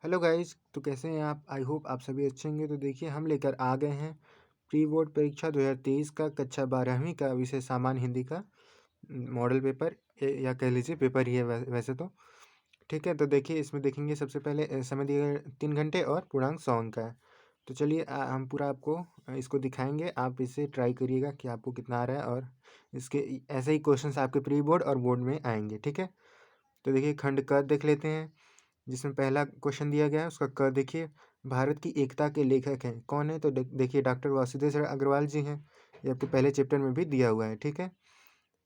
Hello guys, तो कैसे हैं आप? आई होप आप सभी अच्छे होंगे। तो देखिए, हम लेकर आ गए हैं प्री बोर्ड परीक्षा 2023 का कक्षा 12वीं का विषय सामान्य हिंदी का मॉडल पेपर या कह लीजिए पेपर ही है वैसे तो। ठीक है, तो देखिए इसमें देखेंगे सबसे पहले समय दिया गया 3 घंटे और पूर्णांक 100 अंक का है। तो चलिए हम पूरा आपको इसको दिखाएंगे। आप इसे ट्राई करिएगा कि आपको कितना आ रहा है, और इसके ऐसे ही क्वेश्चंस आपके प्री बोर्ड और बोर्ड में आएंगे। ठीक है, तो देखिए खंड क देख लेते हैं, जिसमें पहला क्वेश्चन दिया गया है। उसका क देखिए, भारत की एकता के लेखक हैं कौन है? तो देखिए डॉक्टर वासुदेव सर अग्रवाल जी हैं। ये आपके पहले चैप्टर में भी दिया हुआ है। ठीक है,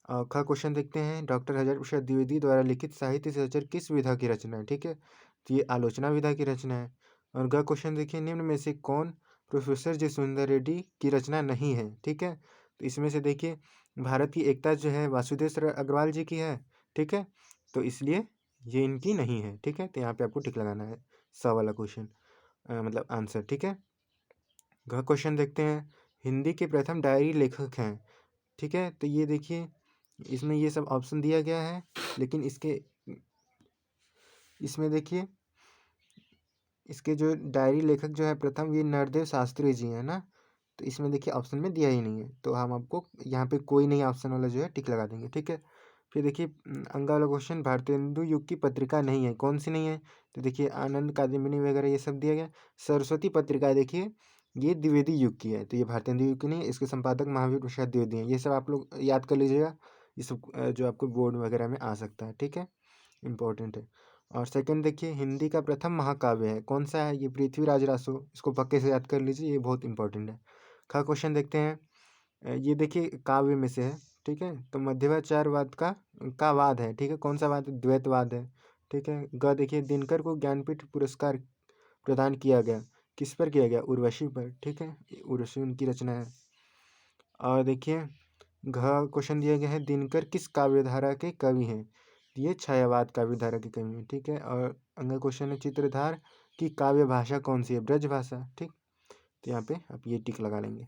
ख क्वेश्चन देखते हैं, डॉक्टर हजारी प्रसाद द्विवेदी द्वारा लिखित साहित्य सहचर किस विधा की रचना है? ठीक है, तो ये आलोचना विधा की रचना है। और ग क्वेश्चन देखिए, निम्न में से कौन प्रोफेसर जी सुंदर रेड्डी की रचना नहीं है? ठीक है, तो इसमें से देखिए भारत की एकता जो है वासुदेव सर अग्रवाल जी की है। ठीक है, तो इसलिए ये इनकी नहीं है। ठीक है, तो यहाँ पे आपको टिक लगाना है, स वाला क्वेश्चन मतलब आंसर। ठीक है, घ क्वेश्चन देखते हैं, हिंदी के प्रथम डायरी लेखक हैं। ठीक है, तो ये देखिए इसमें ये सब ऑप्शन दिया गया है, लेकिन इसमें देखिए इसके जो डायरी लेखक जो है प्रथम, ये नरदेव शास्त्री जी हैं ना। तो इसमें देखिए ऑप्शन में दिया ही नहीं है, तो हम आपको यहाँ पे कोई नहीं ऑप्शन वाला जो है टिक लगा देंगे। ठीक है, फिर देखिए अंगा वाला क्वेश्चन, भारतेंदु युग की पत्रिका नहीं है, कौन सी नहीं है? तो देखिए आनंद कादम्बिनी वगैरह ये सब दिया गया। सरस्वती पत्रिका देखिए ये द्विवेदी युग की है, तो ये भारतेंदु युग की नहीं है। इसके संपादक महावीर प्रसाद द्विवेदी हैं। ये सब आप लोग याद कर लीजिएगा, ये सब जो आपको बोर्ड वगैरह में आ सकता है। ठीक है, इम्पोर्टेंट है। और सेकंड देखिए, हिंदी का प्रथम महाकाव्य है कौन सा है? ये पृथ्वीराज रासो। इसको पक्के से याद कर लीजिए, ये बहुत इंपॉर्टेंट है। ख क्वेश्चन देखते हैं, ये देखिए काव्य में से है। ठीक है, तो मध्वाचार्यवाद का वाद है। ठीक है, कौन सा वाद? द्वैतवाद है। ठीक है, ग देखिए, दिनकर को ज्ञानपीठ पुरस्कार प्रदान किया गया, किस पर किया गया? उर्वशी पर। ठीक है, उर्वशी उनकी रचना है। और देखिए घ क्वेश्चन दिया गया है, दिनकर किस काव्यधारा के कवि हैं? ये छायावाद काव्यधारा के कवि हैं। ठीक है, और अगला क्वेश्चन है, चित्रधार की काव्य भाषा कौन सी है? ब्रज भाषा। ठीक, तो यहाँ पे आप ये टिक लगा लेंगे।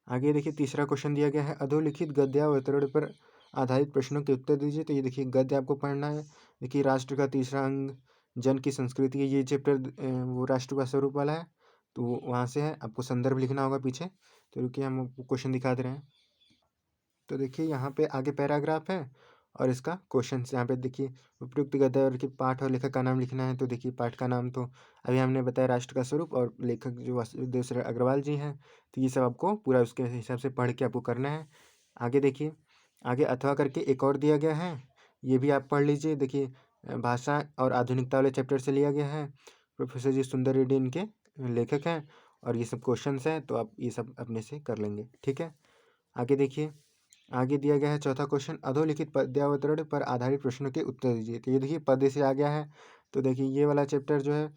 आगे देखिए, तीसरा क्वेश्चन दिया गया है, अधोलिखित गद्यावतरण पर आधारित प्रश्नों के उत्तर दीजिए। तो ये देखिए गद्य आपको पढ़ना है। देखिए राष्ट्र का तीसरा अंग जन की संस्कृति है, ये चैप्टर वो राष्ट्र का स्वरूप वाला है, तो वहाँ से है। आपको संदर्भ लिखना होगा पीछे। तो रुकिए हम आपको क्वेश्चन दिखा दे रहे हैं। तो देखिए यहाँ पे आगे पैराग्राफ है, और इसका क्वेश्चन यहाँ पे देखिए, उपयुक्त गद्य के पाठ और लेखक का नाम लिखना है। तो देखिए पाठ का नाम तो अभी हमने बताया, राष्ट्र का स्वरूप, और लेखक जो वासुदेव सर अग्रवाल जी हैं। तो ये सब आपको पूरा उसके हिसाब से पढ़ के आपको करना है। आगे देखिए, आगे अथवा करके एक और दिया गया है, ये भी आप पढ़ लीजिए। देखिए भाषा और आधुनिकता वाले चैप्टर से लिया गया है। प्रोफेसर जी सुंदर रेड्डी इनके लेखक हैं, और ये सब क्वेश्चंस हैं, तो आप ये सब अपने से कर लेंगे। ठीक है, आगे देखिए, आगे दिया गया है चौथा क्वेश्चन, अधोलिखित पद्यावतरण पर आधारित प्रश्नों के उत्तर दीजिए। तो ये देखिए पद्य से आ गया है। तो देखिए ये वाला चैप्टर जो है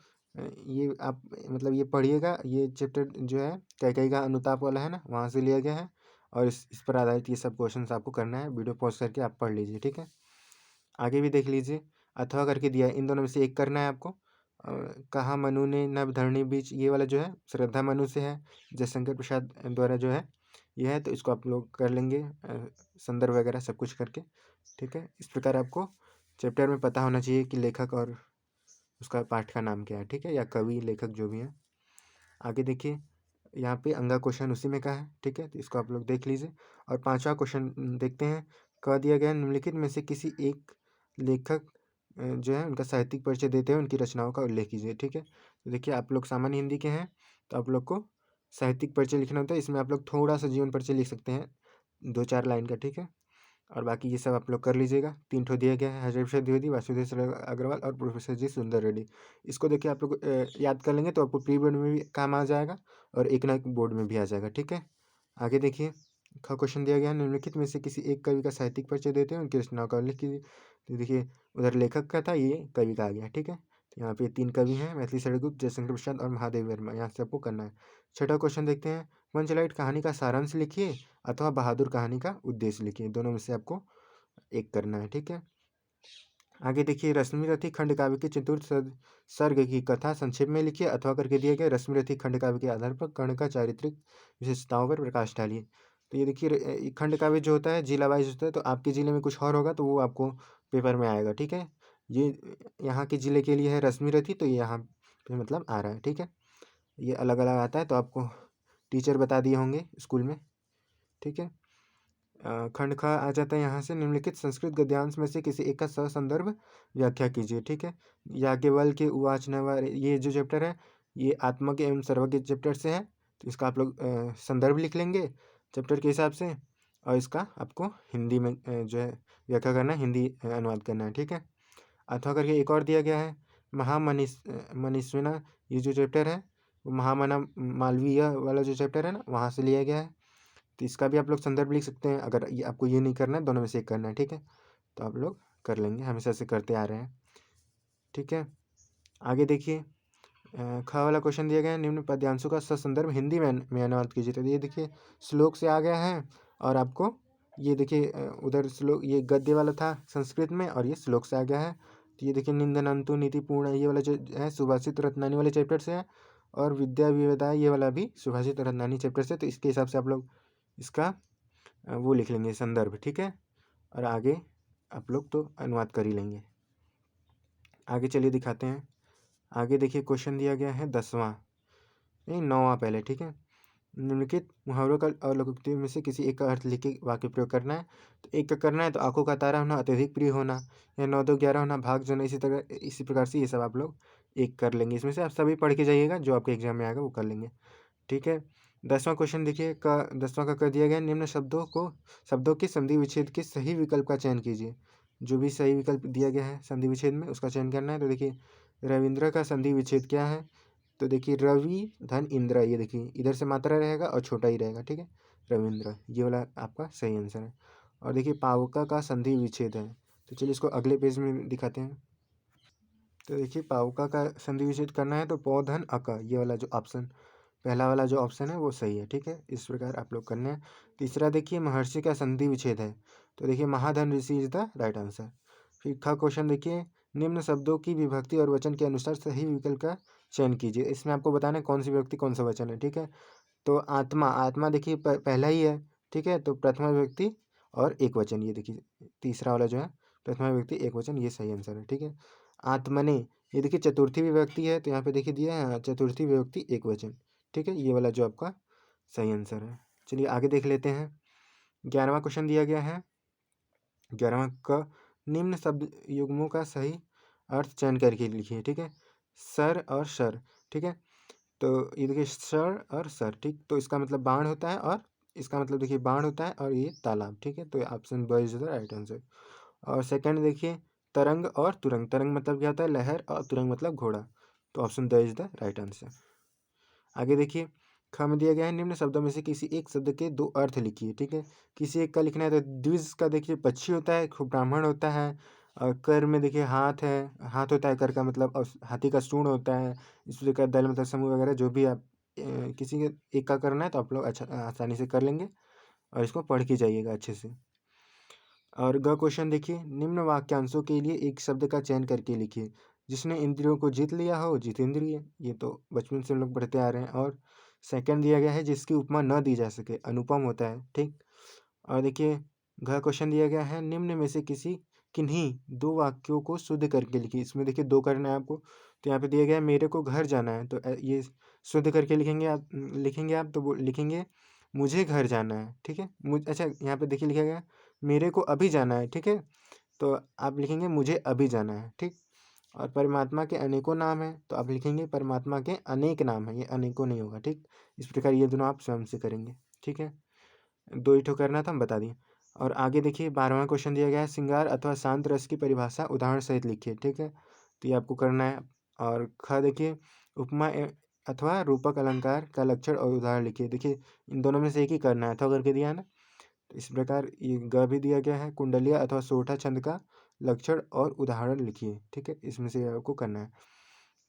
ये आप मतलब ये पढ़िएगा। ये चैप्टर जो है कैकेयी का अनुताप वाला है ना, वहाँ से लिया गया है, और इस पर आधारित ये सब क्वेश्चन आपको करना है। वीडियो पॉज करके आप पढ़ लीजिए। ठीक है, आगे भी देख लीजिए, अथवा करके दिया है, इन दोनों में से एक करना है आपको। कहा मनु ने नभ धरणी बीच, ये वाला जो है श्रद्धा मनु से है, जयशंकर प्रसाद द्वारा जो है ये है। तो इसको आप लोग कर लेंगे संदर्भ वगैरह सब कुछ करके। ठीक है, इस प्रकार आपको चैप्टर में पता होना चाहिए कि लेखक और उसका पाठ का नाम क्या है। ठीक है, या कवि लेखक जो भी है। आगे देखिए, यहाँ पे अंगा क्वेश्चन उसी में का है। ठीक है, तो इसको आप लोग देख लीजिए। और पांचवा क्वेश्चन देखते हैं, कह दिया गया निम्नलिखित में से किसी एक लेखक जो है उनका साहित्यिक परिचय देते हैं, उनकी रचनाओं का उल्लेख कीजिए। ठीक है, तो देखिए आप लोग सामान्य हिंदी के हैं, तो आप लोग को साहित्यिक परिचय लिखना होता है। इसमें आप लोग थोड़ा सा जीवन परिचय लिख सकते हैं, 2-4 लाइन का। ठीक है, और बाकी ये सब आप लोग कर लीजिएगा। 3 ठो दिया गया है, हरिहर प्रसाद द्विवेदी, वासुदेव सर अग्रवाल और प्रोफेसर जी सुंदर रेड्डी। इसको देखिए आप लोग याद कर लेंगे, तो आपको प्री बोर्ड में भी काम आ जाएगा, और एक ना एक बोर्ड में भी आ जाएगा। ठीक है, आगे देखिए, ख क्वेश्चन दिया गया है, निम्नलिखित में से किसी एक कवि का साहित्यिक परिचय देते हैं, उनकी रचनाओं का उल्लेख कीजिए। तो देखिए उधर लेखक का था, ये कवि का आ गया। ठीक है, तो यहाँ पे 3 कवि हैं, मैथिली शरण गुप्त, जयशंकर प्रसाद और महादेव वर्मा। यहाँ से आपको करना है। छठा क्वेश्चन देखते हैं, पंचलाइट कहानी का सारांश लिखिए अथवा बहादुर कहानी का उद्देश्य लिखिए, दोनों में से आपको एक करना है। ठीक है, आगे देखिए, रश्मिरथी खंड काव्य के चतुर्थ सर्ग की कथा संक्षेप में लिखिए, अथवा करके दिया गया रश्मिरथी खंड काव्य के आधार पर कर्ण का चारित्रिक विशेषताओं पर प्रकाश डालिए। तो ये देखिए खंड काव्य जो होता है जिला वाइज होता है, तो आपके जिले में कुछ और होगा, तो वो आपको पेपर में आएगा। ठीक है, ये यहाँ के ज़िले के लिए है रश्मि रथी, तो ये यहाँ पे मतलब आ रहा है, ठीक है। ये अलग अलग आता है, तो आपको टीचर बता दिए होंगे स्कूल में, ठीक है। खंड ख आ जाता है यहाँ से, निम्नलिखित संस्कृत गद्यांश में से किसी एक का ससंदर्भ व्याख्या कीजिए, ठीक है। याज्ञवल्क्य के उवाच नव, ये जो चैप्टर है ये आत्मज्ञ एवं सर्वज्ञ चैप्टर से है, तो इसका आप लोग संदर्भ लिख लेंगे चैप्टर के हिसाब से, और इसका आपको हिंदी में जो है व्याख्या करना है, हिंदी अनुवाद करना है, ठीक है। अथवा करके एक और दिया गया है मनीषिणा, ये जो चैप्टर है वो महामना मालवीय वाला जो चैप्टर है ना, वहाँ से लिया गया है, तो इसका भी आप लोग संदर्भ लिख सकते हैं। अगर ये आपको ये नहीं करना है, दोनों में से एक करना है, ठीक है, तो आप लोग कर लेंगे, हमेशा से करते आ रहे हैं, ठीक है। आगे देखिए, ख वाला क्वेश्चन दिया गया है, निम्न पद्यांशों का ससंदर्भ हिंदी में अनुवाद कीजिए, तो ये देखिए श्लोक से आ गया है, और आपको ये देखिए उधर श्लोक, ये गद्य वाला था संस्कृत में, और ये श्लोक से आ गया है, तो ये देखिए निंदनंतु नीतिपूर्ण, ये वाला जो है सुभाषित रत्नानी वाले चैप्टर से है, और विद्या विविधा ये वाला भी सुभाषित रत्नानी चैप्टर से, तो इसके हिसाब से आप लोग इसका वो लिख लेंगे संदर्भ, ठीक है। और आगे आप लोग तो अनुवाद कर ही लेंगे। आगे चलिए दिखाते हैं। आगे देखिए क्वेश्चन दिया गया है 10वां, नहीं 9वां पहले, ठीक है। निम्नलिखित मुहावरों का और लोकोक्तियों में से किसी एक का अर्थ लिख के वाक्य प्रयोग करना है, तो एक का करना है तो आंखों का तारा होना, अत्यधिक प्रिय होना, या 9 2 11 होना, भाग जाना, इसी प्रकार से ये सब आप लोग एक कर लेंगे। इसमें से आप सभी पढ़ के जाइएगा, जो आपके एग्जाम में आएगा वो कर लेंगे, ठीक है। 10वां क्वेश्चन देखिए, का 10वां का कर दिया गया, निम्न शब्दों के संधि विच्छेद के सही विकल्प का चयन कीजिए। जो भी सही विकल्प दिया गया है संधि विच्छेद में, उसका चयन करना है। तो देखिए रविंद्र का संधि विच्छेद क्या है, तो देखिए रवि धन इंद्र, ये देखिए इधर से मात्रा रहेगा और छोटा ही रहेगा, ठीक है, रविंद्र, ये वाला आपका सही आंसर है। और देखिए पावका का संधि विच्छेद है, तो चलिए इसको अगले पेज में दिखाते हैं। तो देखिए पावका का संधि विच्छेद करना है, तो पौधन अका, ये वाला जो ऑप्शन, पहला वाला जो ऑप्शन है वो सही है, ठीक है। इस प्रकार आप लोग करने हैं। तीसरा देखिए महर्षि का संधि विच्छेद है, तो देखिए महाधन ऋषि इज द राइट आंसर। फिर का क्वेश्चन देखिए, निम्न शब्दों की विभक्ति और वचन के अनुसार सही विकल्प का चयन कीजिए। इसमें आपको बताना है कौन सी विभक्ति कौन सा वचन है, ठीक है। तो आत्मा, आत्मा देखिए पहला ही है, ठीक है, तो प्रथमा विभक्ति और एक वचन, ये देखिए तीसरा वाला जो है प्रथमा विभक्ति एक वचन, ये सही आंसर है, ठीक है। आत्मने, ये देखिए चतुर्थी विभक्ति है, तो यहाँ पे देखिए दिया है चतुर्थी विभक्ति एक वचन, ठीक है, ये वाला जो आपका सही आंसर है। चलिए आगे देख लेते हैं। 11वां क्वेश्चन दिया गया है, 11वां का, निम्न शब्द युग्मों का सही अर्थ चयन करके लिखिए, ठीक है। सर और सर, ठीक है, तो ये देखिए सर और सर, ठीक, तो इसका मतलब बाण होता है, और इसका मतलब देखिए बाण होता है, और ये तालाब, ठीक है, तो ऑप्शन ब इज द राइट आंसर। और सेकंड देखिए तरंग और तुरंग, तरंग मतलब क्या होता है लहर, और तुरंग मतलब घोड़ा, तो option the is the right answer. आगे देखिए ख में दिया गया है, निम्न शब्दों में से किसी एक शब्द के दो अर्थ लिखिए, ठीक है। किसी एक का लिखना है, तो द्विज का देखिए पक्षी होता है, खूब ब्राह्मण होता है, और कर में देखिए हाथ है, हाथ होता है कर का मतलब, और हाथी का सूंड होता है, इस प्रकार दल मतलब समूह वगैरह, जो भी आप किसी के एक का करना है तो आप लोग अच्छा आसानी से कर लेंगे, और इसको पढ़ के जाइएगा अच्छे से। और ग क्वेश्चन देखिए, निम्न वाक्यांशों के लिए एक शब्द का चयन करके लिखिए। जिसने इंद्रियों को जीत लिया हो जितेंद्रिय, ये तो बचपन से हम लोग पढ़ते आ रहे हैं। और सेकंड दिया गया है, जिसकी उपमा न दी जा सके, अनुपम होता है, ठीक। और देखिए घ क्वेश्चन दिया गया है, निम्न में से किसी किन्हीं दो वाक्यों को शुद्ध करके लिखिए। इसमें देखिए दो करना है आपको, तो यहाँ पे दिया गया है मेरे को घर जाना है, तो ये शुद्ध करके लिखेंगे आप, तो वो लिखेंगे मुझे घर जाना है, ठीक है। अच्छा यहाँ पे देखिए लिखा गया है मेरे को अभी जाना है, ठीक है, तो आप लिखेंगे मुझे अभी जाना है, ठीक। और परमात्मा के अनेकों नाम हैं, तो आप लिखेंगे परमात्मा के अनेक नाम हैं, ये अनेकों नहीं होगा, ठीक। इस प्रकार ये दोनों आप स्वयं से करेंगे, ठीक है। दो ही ठो करना था, हम बता दिए। और आगे देखिए 12वां क्वेश्चन दिया गया है, श्रृंगार अथवा शांत रस की परिभाषा उदाहरण सहित लिखिए, ठीक है, तो ये आपको करना है। और ख देखिए उपमा अथवा रूपक अलंकार का लक्षण और उदाहरण लिखिए। देखिए इन दोनों में से एक ही करना है, अथवा करके दिया है ना, तो इस प्रकार ये ग भी दिया गया है, कुंडलिया अथवा सोठा छंद का लक्षण और उदाहरण लिखिए, ठीक है, इसमें से आपको करना है।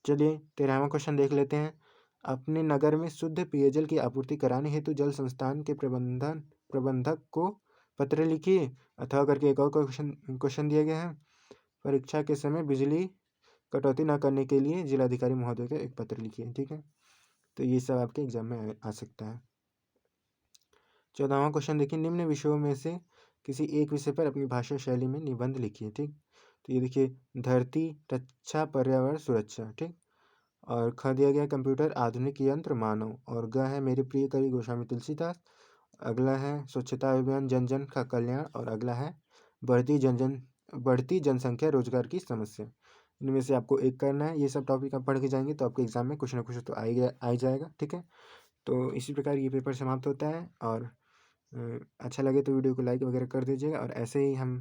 चलिए 13वां क्वेश्चन देख लेते हैं। अपने नगर में शुद्ध पेयजल की आपूर्ति कराने हेतु जल संस्थान के प्रबंधक को पत्र लिखिए, अथवा करके एक और क्वेश्चन क्वेश्चन दिया गया है, परीक्षा के समय बिजली कटौती न करने के लिए जिलाधिकारी महोदय को एक पत्र लिखिए, ठीक है, तो ये सब आपके एग्जाम में आ सकता है। 14वां क्वेश्चन देखिए, निम्न विषयों में से किसी एक विषय पर अपनी भाषा शैली में निबंध लिखिए, ठीक। तो ये देखिए धरती रक्षा पर्यावरण सुरक्षा, ठीक। और ख दिया गया कंप्यूटर आधुनिक यंत्र मानव। और ग है मेरे प्रिय कवि गोस्वामी तुलसीदास। अगला है स्वच्छता अभियान जन जन का कल्याण। और अगला है बढ़ती जनसंख्या रोजगार की समस्या। इनमें से आपको एक करना है। ये सब टॉपिक आप पढ़ के जाएंगे तो आपके एग्जाम में कुछ ना कुछ तो आ ही जाएगा, ठीक है। तो इसी प्रकार ये पेपर समाप्त होता है। और अच्छा लगे तो वीडियो को लाइक वगैरह कर दीजिएगा। और ऐसे ही हम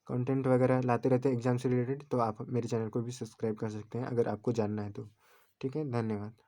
कंटेंट वगैरह लाते रहते हैं एग्जाम से रिलेटेड, तो आप मेरे चैनल को भी सब्सक्राइब कर सकते हैं अगर आपको जानना है तो। ठीक है, धन्यवाद।